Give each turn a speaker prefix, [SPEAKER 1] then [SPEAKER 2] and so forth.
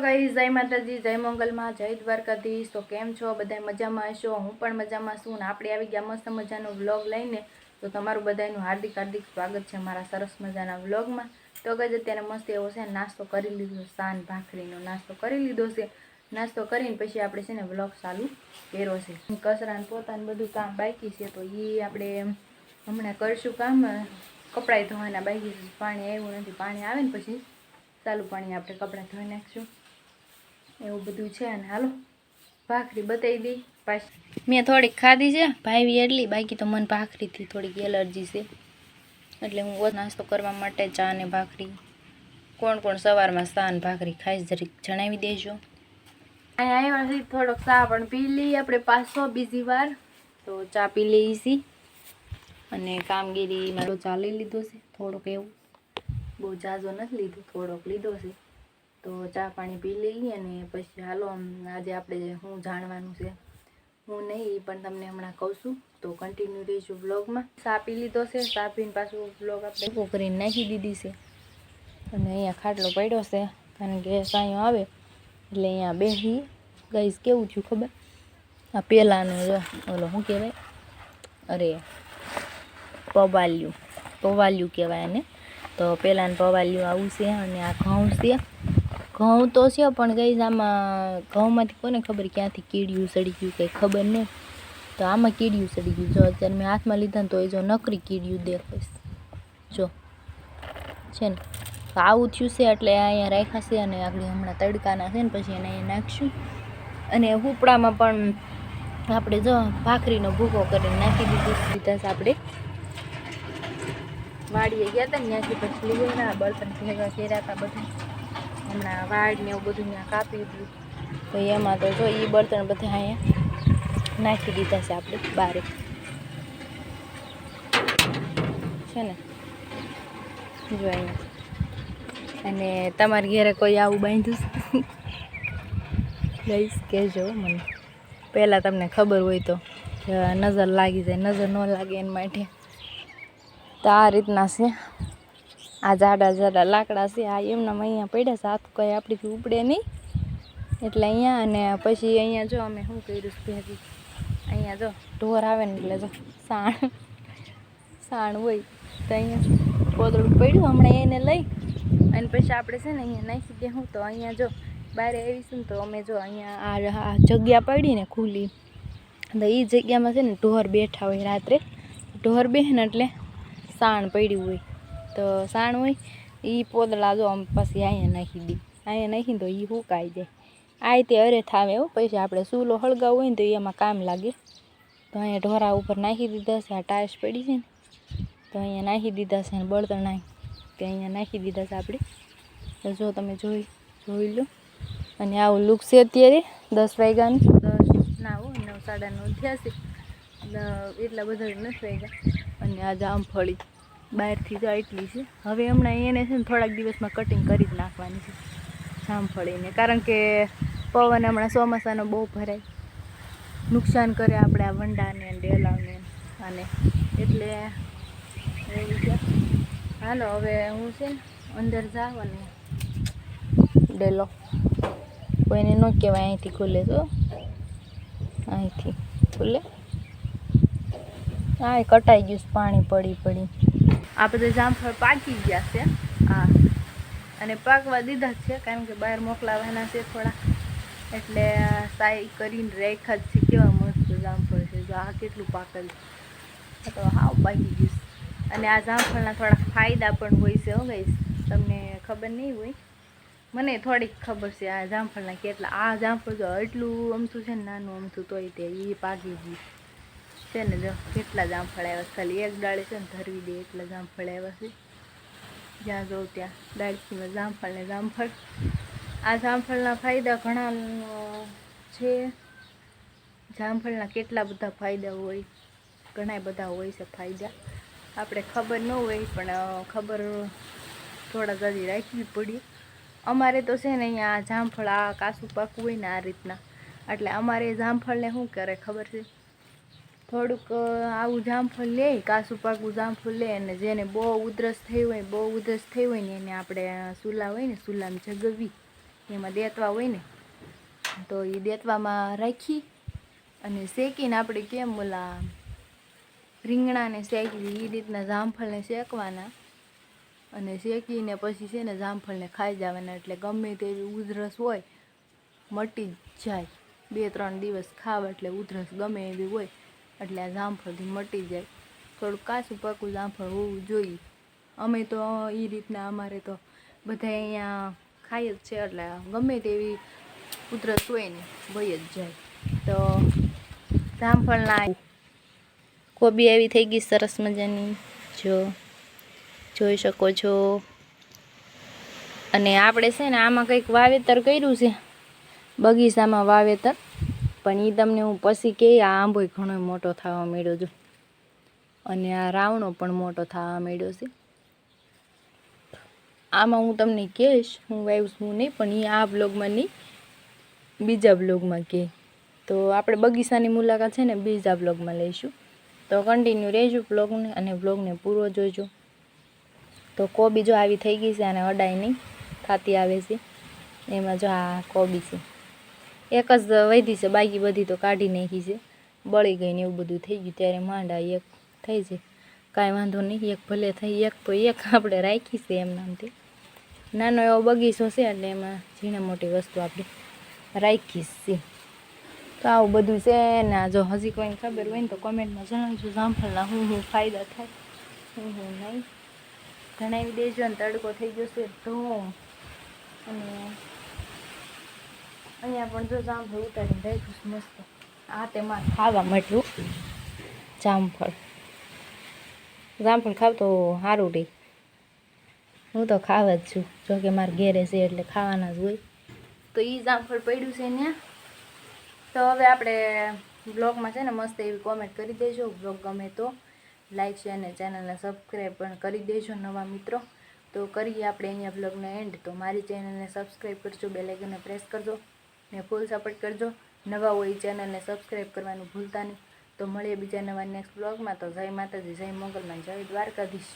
[SPEAKER 1] Guys, જય માતાજી, જય મંગલમાં, જય દ્વારકાધીશ। તો કેમ છો બધા? મજામાં હશો? હું પણ મજામાં છું ને આપણે આવી ગયા મસ્ત મજાનો વ્લોગ લઈને। તો તમારું બધાનું હાર્દિક હાર્દિક સ્વાગત છે મારા સરસ મજાના વ્લોગમાં। તો ગાઈસ અત્યારે મસ્ત એવો છે નાસ્તો કરી લીધો, સાન ભાખરીનો નાસ્તો કરી લીધો છે। નાસ્તો કરીને પછી આપણે છે ને વ્લોગ ચાલુ કર્યો છે। કચરા ને પોતા ને બધું કામ બાકી છે તો એ આપણે હમણાં કરશું કામ। કપડાં ધોવાના બાકી છે, પાણી આવ્યું નથી, પાણી આવે ને પછી ચાલુ પાણી આપણે કપડાં ધોઈ નાખશું, એવું બધું છે। અને હાલો ભાખરી બતાવી દઈ પાછી। મેં થોડીક ખાધી છે ભાઈ એટલી, બાકી તો મને ભાખરીથી થોડીક એલર્જી છે, એટલે હું નાસ્તો કરવા માટે ચા ને ભાખરી। કોણ કોણ સવારમાં ચા ને ભાખરી ખાઈ જરીક જણાવી દેજો। અહીંયા આવ્યા છે થોડોક ચા પણ પી લઈએ આપણે પાછો બીજી વાર, તો ચા પી લઈએ છીએ। અને કામગીરીમાં ચા લઈ લીધો છે થોડોક, એવું બહુ ઝાઝો નથી લીધો, થોડોક લીધો છે। તો ચા પાણી પી લઈએ અને પછી હાલો આજે આપણે શું જાણવાનું છે હું નહીં પણ તમને હમણાં કહું છું, તો કન્ટિન્યુ રહીશું વ્લોગમાં। ચા પી લીધો છે, ચા પીને પાછું વ્લોગ આપણે ઊભો કરીને નાખી દીધી છે। અને અહીંયા ખાટલો પડ્યો છે કારણ કે સાંયો આવે એટલે અહીંયા બેસી ગઈશ। કેવું થયું ખબર? આ પહેલાંનું જો ઓલો શું કહેવાય, અરે પવાલિયું કહેવાય એને। તો પહેલાંનું પવાલિયું આવું છે અને આ ઘઉં છે। ઘઉં તો છે પણ ગઈ આમાં ઘઉંમાંથી કોને ખબર ક્યાંથી કીડિયું સડી ગયું કંઈ ખબર નહીં, તો આમાં કીડિયું સડી ગયું। જો અત્યારે મેં હાથમાં લીધા ને તો એ જો નકરી કીડિયું દેખાઈશ, જો છે ને। તો આવું થયું છે એટલે અહીંયા રાખ્યા છે અને આગળ હમણાં તડકાના છે ને પછી એને અહીંયા નાખીશું। અને હુપડામાં પણ આપણે જો ભાખરીનો ભૂકો કરીને નાખી દીધા છે આપણે। વાડીએ ગયા હતા ને ત્યાંથી પછી લીધેલા બળતણ ભેગા કર્યા હતા બધા, હમણાં વાડ ને એવું બધું ત્યાં કાપી દીધું, તો એમાં તો જો એ બળતણ બધા અહીંયા નાખી દીધા છે આપણે બારે, છે ને જો અહીંયા। અને તમારા ઘરે કોઈ આવું બાંધ્યું છે ગઈશ કહેજો મને, પહેલાં તમને ખબર હોય તો નજર લાગી જાય, નજર ન લાગે એના માટે। તો આ રીતના છે, આ જાડા જાડા લાકડા છે, આ એમના અહીંયા પડ્યા છે, આ તો કંઈ આપણીથી ઉપડે નહીં એટલે અહીંયા। અને પછી અહીંયા જો અમે શું કર્યું છે ભેગું, અહીંયા જો ઢોર આવે ને એટલે જો સાણ હોય તો અહીંયા કોદળું પડ્યું હમણાં એને લઈ અને પછી આપણે છે ને અહીંયા નાખી દે। હું તો અહીંયા જો બહાર આવીશું ને તો અમે જો અહીંયા આ જગ્યા પડી ને ખુલ્લી, તો એ જગ્યામાં છે ને ઢોર બેઠા હોય રાત્રે, ઢોર બેસે ને એટલે સાણ પડ્યું હોય, તો સાણ હોય એ પોદળા જો આમ પછી અહીંયા નાખી દઈએ, અહીંયા નાખીને તો એ સુકાઈ જાય। આ તે અરે થાવે એવું, પછી આપણે ચૂલો હળગાવવો હોય ને તો એમાં કામ લાગે। તો અહીંયા ઢોરા ઉપર નાખી દીધા છે, આ ટાઈસ પડી છે ને તો અહીંયા નાખી દીધા છે, અને બળતણ નાખી તે અહીંયા નાખી દીધા છે આપણે। તો જો તમે જોઈ લો। અને આવું લુક છે અત્યારે 10 વાગ્યાનું, 10 ના હોય 9 સાડા 9 થયા છે, એટલા બધા નથી વાગ્યા। અને આ જામફળી બહારથી તો એટલી છે, હવે હમણાં એને છે ને થોડાક દિવસમાં કટિંગ કરી જ નાખવાની છે જામફળીને, કારણ કે પવન હમણાં ચોમાસાનો બહુ ભરાય, નુકસાન કરે આપણે આ વંડાને ડેલાને આને, એટલે એવું છે। હાલો હવે હું છે ને અંદર જાઉં અને ડેલો કોઈને ન કહેવાય, અહીંથી ખુલે તો અહીંથી ખુલે, હા કટાઈ ગયું પાણી પડી। આ બધા જામફળ પાકી ગયા છે હા, અને પાકવા દીધા જ છે કારણ કે બહાર મોકલાવાના છે થોડા, એટલે સાઈ કરીને રાખ્યા જ છે। કેવા મસ્ત જામફળ છે, જો આ કેટલું પાકેલ છે, તો હાવ પાકી ગયું। અને આ જામફળના થોડા ફાયદા પણ હોય છે હો ગાઈસ, તમને ખબર નહીં હોય, મને થોડીક ખબર છે આ જામફળના કેટલા। આ જામફળ જો એટલું અમથું છે ને નાનું અમથું, તોય તે એ પાકી ગયું છે ને। જો કેટલા જામફળ આવ્યા છે, ખાલી એક ડાળે છે ને ધરવી દે એટલા જામફળ આવ્યા છે, જ્યાં જોઉં ત્યાં ડાળખીમાં જામફળ ને જામફળ। આ જામફળના ફાયદા ઘણા છે, જામફળના કેટલા બધા ફાયદા હોય, ઘણા બધા હોય છે ફાયદા, આપણે ખબર ન હોય પણ ખબર થોડા જલ્દી રાખવી પડી। અમારે તો છે ને અહીંયા જામફળ આ કાસું પાકું હોય ને આ રીતના, એટલે અમારે જામફળને શું કરે ખબર છે, થોડુંક આવું જામફળ લે, કાસું પાકું જામફળ લે, અને જેને બહુ ઉધરસ થઈ હોય ને એને આપણે ચૂલા હોય ને ચૂલામાં જગવી એમાં દેતવા હોય ને તો એ દેતવામાં રાખી અને શેકીને આપણે કેમ ઓલા રીંગણાને શેકી એ રીતના જામફળને શેકવાના અને શેકીને પછી છે ને જામફળને ખાઈ જવાના, એટલે ગમે તેવી ઉધરસ હોય મટી જ જાય. 2-3 દિવસ ખાવ એટલે ઉધરસ ગમે એવી હોય એટલે આ જામફળથી મટી જાય. થોડુંક કાચું પાકું જામફળ હોવું જોઈએ. અમે તો એ રીતના અમારે તો બધા અહીંયા ખાય જ છે, એટલે ગમે તેવી ઉધરસ હોય ને વહી જ જાય. તો જામફળના કોબી આવી થઈ ગઈ સરસ મજાની, જોઈ શકો છો. અને આપણે છે ને આમાં કંઈક વાવેતર કર્યું છે બગીચામાં વાવેતર, પણ એ તમને હું પછી કે આ આંબોય ઘણો મોટો થવા માંડ્યો છે અને આ રાવણો પણ મોટો થવા માંડ્યો છે. આમાં હું તમને કહીશ હું વાવ્યું છું નહીં, પણ એ આ બ્લોગમાં નહીં બીજા બ્લોગમાં કહે. તો આપણે બગીચાની મુલાકાત છે ને બીજા બ્લોગમાં લઈશું. તો કન્ટિન્યુ રહેજો બ્લોગને અને બ્લોગને પૂરો જોઈજો. તો કોબી જો આવી થઈ ગઈ છે, અને અડાઈ નહીં ખાતી આવે છે. એમાં જો આ કોબી છે એક જ વધી છે, બાકી બધી તો કાઢી નાખી છે, બળી ગઈ ને એવું બધું થઈ ગયું. ત્યારે માંડા એક થઈ છે, કાંઈ વાંધો નહીં, એક ભલે થઈ, એક તો એક આપણે રાખી છે એમ નામથી. નાનો એવો બગીચો છે એટલે એમાં ઝીણા મોટી વસ્તુ આપણે રાખી છે. તો આવું બધું છે ને. જો હજી કોઈને ખબર હોય ને તો કોમેન્ટમાં જણાવજો જામફળના હું ફાયદા થાય, હું નહીં જણાવી દેજો. ને તડકો થઈ ગયો છે તો અને અહીંયા પણ જો જામફળ ઉતારીને રાખ્યું મસ્ત. આ તેમાં ખાવા મળ્યું જામફળ ખાવ તો સારું રહે. હું તો ખાવ જ છું, જોકે મારે ઘેરે છે એટલે ખાવાના જ હોય. તો એ જામફળ પડ્યું છે ત્યાં. તો હવે આપણે બ્લોગમાં છે ને મસ્ત એવી કોમેન્ટ કરી દેજો. બ્લોગ ગમે તો લાઈક શેર અને ચેનલને સબસ્ક્રાઈબ પણ કરી દેજો નવા મિત્રો. તો કરીએ આપણે અહીંયા બ્લોગનો એન્ડ. તો મારી ચેનલને સબસ્ક્રાઈબ કરજો, બેલ આઇકનને પ્રેસ કરજો ને ફૂલ સપોર્ટ કરજો. નવા હોય ચેનલને સબસ્ક્રાઈબ કરવાનું ભૂલતા નહીં. તો મળીએ બીજા નવા નેક્સ્ટ બ્લોગમાં. તો જય માતાજી, જય મંગલમાં, જય દ્વારકાધીશ.